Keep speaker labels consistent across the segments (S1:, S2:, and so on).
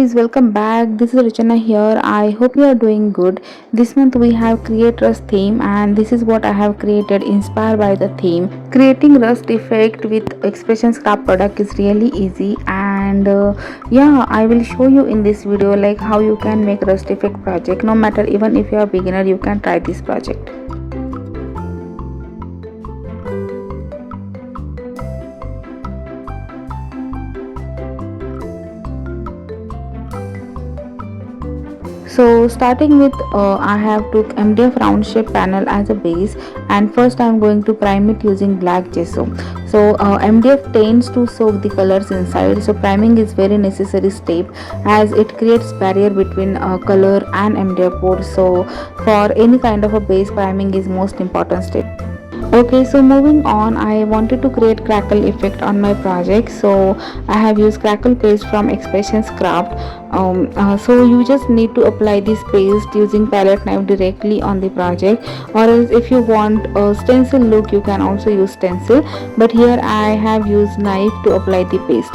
S1: guys, welcome back. This is Rachana here. I hope you are doing good. This month we have create rust theme, and this is what I have created inspired by the theme. Creating rust effect with expression scrap product is really easy, and yeah, I will show you in this video like how you can make rust effect project. No matter, even if you are a beginner, you can try this project. So starting with I have took MDF round shape panel as a base, and first I am going to prime it using black gesso. So MDF tends to soak the colors inside, so priming is very necessary step as it creates barrier between color and MDF board. So for any kind of a base, priming is most important step. Okay, so moving on, I wanted to create crackle effect on my project, so I have used crackle paste from Expressions Craft. So you just need to apply this paste using palette knife directly on the project, or else if you want a stencil look, you can also use stencil, but here I have used knife to apply the paste.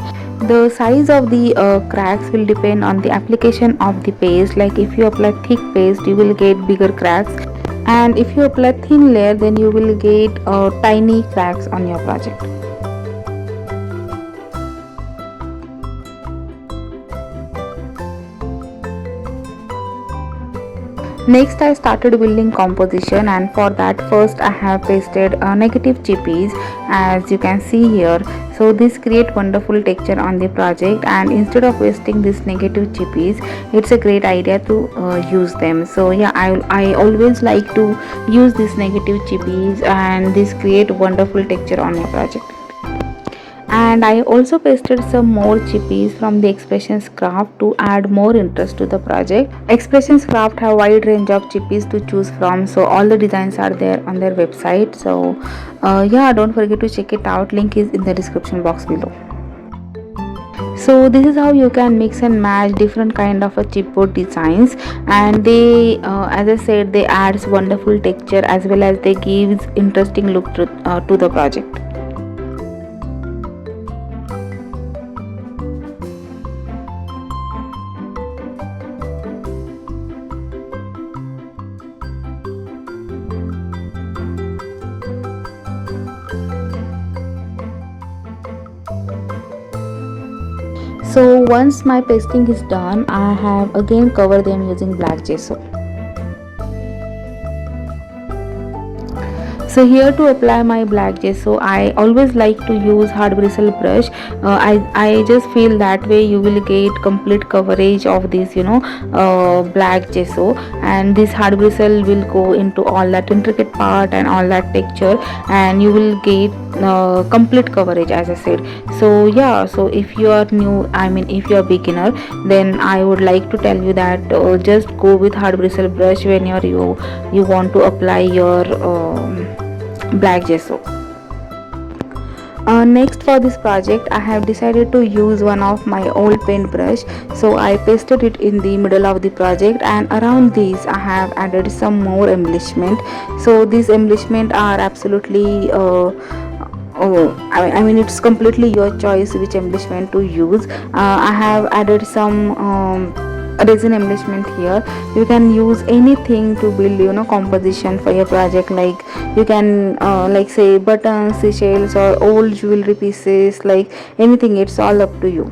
S1: The size of the cracks will depend on the application of the paste. Like if you apply thick paste, you will get bigger cracks, and if you apply thin layer, then you will get tiny cracks on your project. Next I started building composition, and for that first I have pasted negative chippies as you can see here. So this create wonderful texture on the project, and instead of wasting this negative chippies, it's a great idea to use them. So yeah, I always like to use this negative chippies, and this create wonderful texture on your project. And I also pasted some more chippies from the Expressions Craft to add more interest to the project. Expressions Craft have wide range of chippies to choose from, so all the designs are there on their website. So yeah, don't forget to check it out. Link is in the description box below. So this is how you can mix and match different kind of a chipboard designs, and they as I said, they adds wonderful texture as well as they gives interesting look to the project. So once my pasting is done, I have again covered them using black gesso. So here to apply my black gesso, I always like to use hard bristle brush. I just feel that way you will get complete coverage of this black gesso, and this hard bristle will go into all that intricate part and all that texture, and you will get complete coverage as I said. So yeah, so if you are new, I mean if you are beginner, then I would like to tell you that just go with hard bristle brush when you want to apply your black gesso. Next for this project, I have decided to use one of my old paint brush, so I pasted it in the middle of the project, and around these I have added some more embellishment. So these embellishment are absolutely I mean it's completely your choice which embellishment to use. I have added some resin embellishment here. You can use anything to build composition for your project, like you can like say buttons, seashells, or old jewelry pieces, like anything, it's all up to you.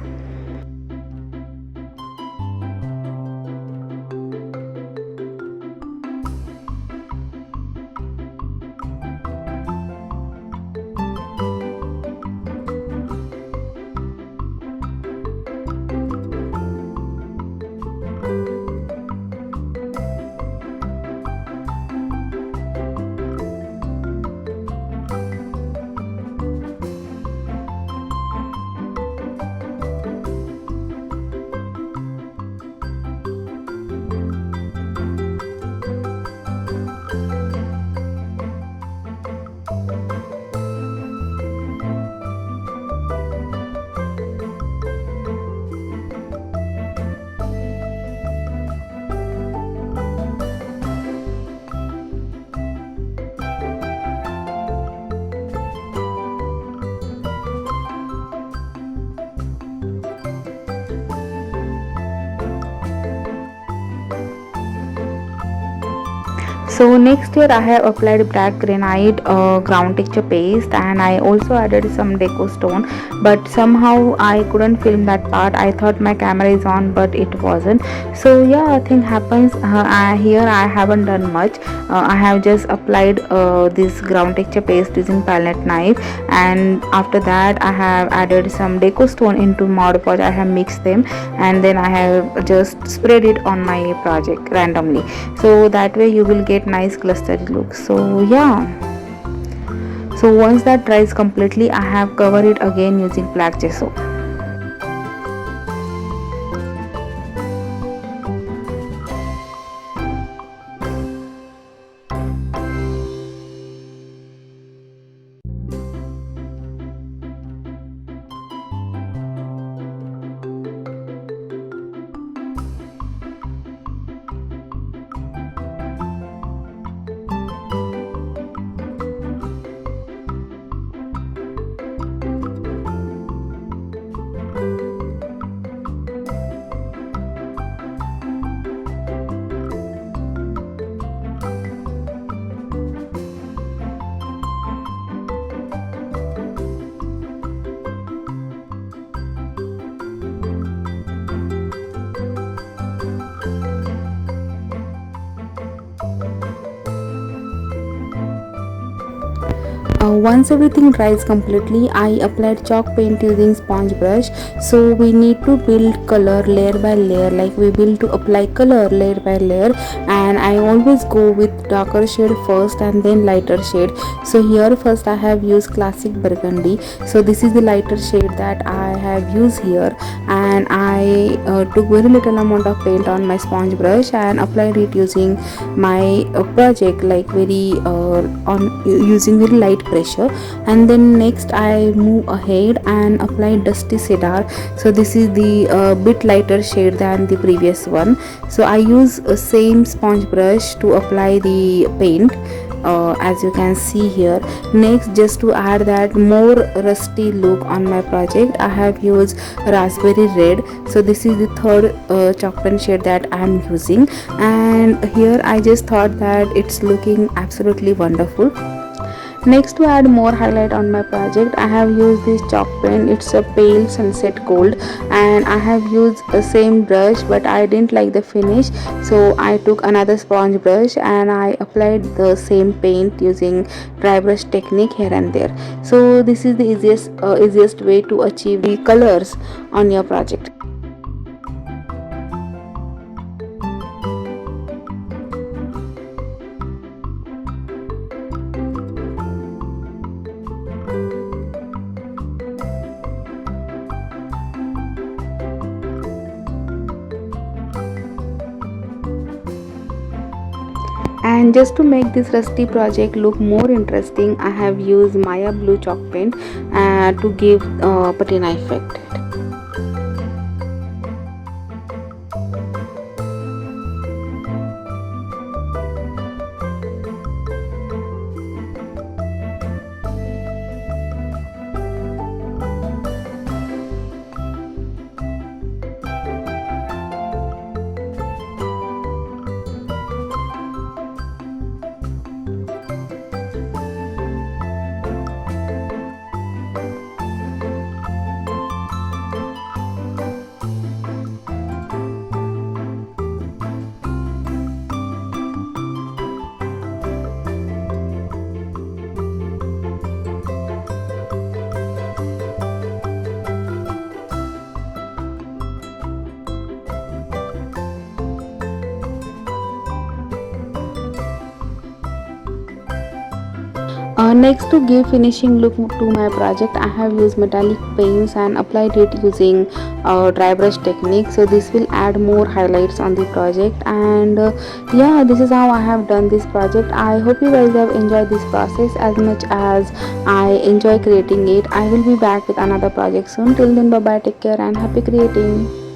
S1: So next here I have applied black granite ground texture paste, and I also added some deco stone, but somehow I couldn't film that part. I thought my camera is on but it wasn't. So yeah, I think happens. Here I haven't done much. I have just applied this ground texture paste using palette knife, and after that I have added some deco stone into Mod Podge. I have mixed them, and then I have just spread it on my project randomly, so that way you will get nice clustery look. So yeah, so once that dries completely, I have covered it again using black gesso. Once everything dries completely, I applied chalk paint using sponge brush. So we need to build color layer by layer, like we build to apply color layer by layer, and I always go with darker shade first and then lighter shade. So here first I have used classic burgundy. So this is the lighter shade that I have used here, and I took very little amount of paint on my sponge brush and applied it using my project, like very on using very light pressure. And then next I move ahead and apply dusty cedar. So this is the bit lighter shade than the previous one. So I use a same sponge brush to apply the paint, as you can see here. Next, just to add that more rusty look on my project, I have used raspberry red. So this is the third chalk pen shade that I am using, and here I just thought that it's looking absolutely wonderful. Next, to add more highlight on my project, I have used this chalk pen. It's a pale sunset gold, and I have used the same brush, but I didn't like the finish, so I took another sponge brush and I applied the same paint using dry brush technique here and there. So this is the easiest way to achieve the colors on your project. And just to make this rusty project look more interesting, I have used Maya blue chalk paint to give patina effect. Next, to give finishing look to my project, I have used metallic paints and applied it using dry brush technique. So this will add more highlights on the project, and yeah, this is how I have done this project. I hope you guys have enjoyed this process as much as I enjoy creating it. I will be back with another project soon. Till then, bye bye, take care and happy creating.